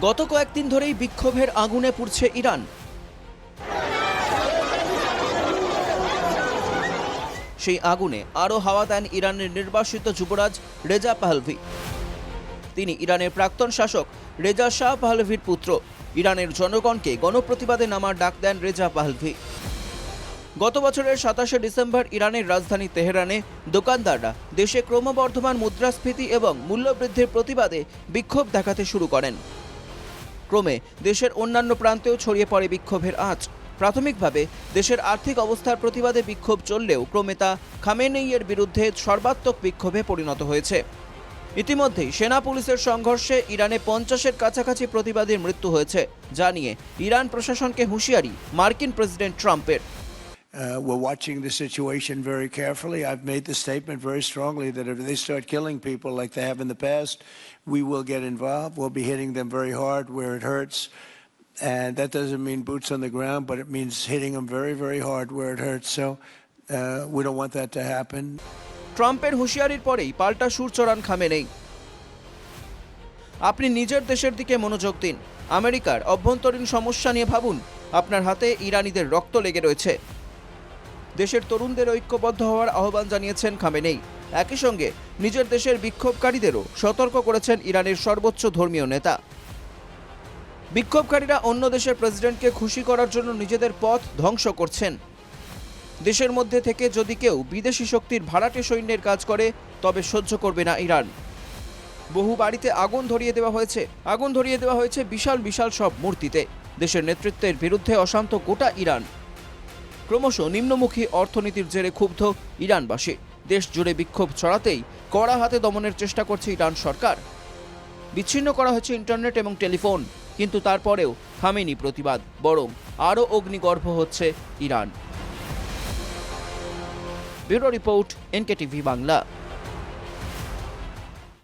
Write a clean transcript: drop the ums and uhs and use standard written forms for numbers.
গত কয়েকদিন ধরেই বিক্ষোভের আগুনে পুড়ছে ইরান। সেই আগুনে আরও হাওয়া দেন ইরানের নির্বাসিত যুবরাজ রেজা পাহলভি। তিনি ইরানের প্রাক্তন শাসক রেজা শাহ পাহলভির পুত্র। ইরানের জনগণকে গণপ্রতিবাদে নামার ডাক দেন রেজা পাহলভি। গত বছরের 27শে ডিসেম্বর ইরানের রাজধানী তেহরানে দোকানদাররা দেশে ক্রমবর্ধমান মুদ্রাস্ফীতি এবং মূল্যবৃদ্ধির প্রতিবাদে বিক্ষোভ দেখাতে শুরু করেন। ক্রমে দেশের অন্যান্য প্রান্তেও ছড়িয়ে পড়ে বিক্ষোভের আঁচ। প্রাথমিকভাবে দেশের আর্থিক অবস্থার প্রতিবাদে বিক্ষোভ চললেও ক্রমে তা খামেনেইয়ের বিরুদ্ধে সর্বাত্মক বিক্ষোভে পরিণত হয়েছে। ইতিমধ্যেই সেনা পুলিশের সংঘর্ষে ইরানে 50-এর কাছাকাছি প্রতিবাদীর মৃত্যু হয়েছে, যা নিয়ে ইরান প্রশাসনকে হুঁশিয়ারি মার্কিন প্রেসিডেন্ট ট্রাম্পের। We're watching the situation very carefully. I've made the statement very strongly that if they start killing people like they have in the past, we will get involved. We'll be hitting them very hard where it hurts. And that doesn't mean boots on the ground, but it means hitting them very, very hard where it hurts. So we don't want that to happen. ট্রাম্পের হুঁশিয়ারির পরেই পাল্টা সুর চড়ান Khamenei. আপনি নিজের দেশের দিকে মনোযোগ দিন। আমেরিকার অভ্যন্তরীণ সমস্যা নিয়ে ভাবুন। আপনার হাতে ইরানিদের রক্ত লেগে রয়েছে। দেশের তরুণদের ঐক্যবদ্ধ হওয়ার আহ্বান জানিয়েছেন খামেনেই। একই সঙ্গে নিজের দেশের বিক্ষোভকারীদেরও সতর্ক করেছেন ইরানের সর্বোচ্চ ধর্মীয় নেতা। বিক্ষোভকারীরা অন্য দেশের প্রেসিডেন্টকে খুশি করার জন্য নিজেদের পথ ধ্বংস করছেন। দেশের মধ্যে থেকে যদি কেউ বিদেশি শক্তির ভাড়াটে সৈন্যের কাজ করে তবে সহ্য করবে না ইরান। বহু বাড়িতে আগুন ধরিয়ে দেওয়া হয়েছে বিশাল বিশাল সব মূর্তিতে। দেশের নেতৃত্বের বিরুদ্ধে অশান্ত গোটা ইরান। ক্রমশ নিম্নমুখী অর্থনীতির জেরে ক্ষুব্ধ ইরানবাসী। দেশ জুড়ে বিক্ষোভ ছড়াতেই কড়া হাতে দমনের চেষ্টা করছে ইরান সরকার। বিচ্ছিন্ন করা হয়েছে ইন্টারনেট এবং টেলিফোন, কিন্তু তারপরেও থামেনি প্রতিবাদ, বরং আরও অগ্নিগর্ভ হচ্ছে Iran. Bureau report, NKTV Bangla.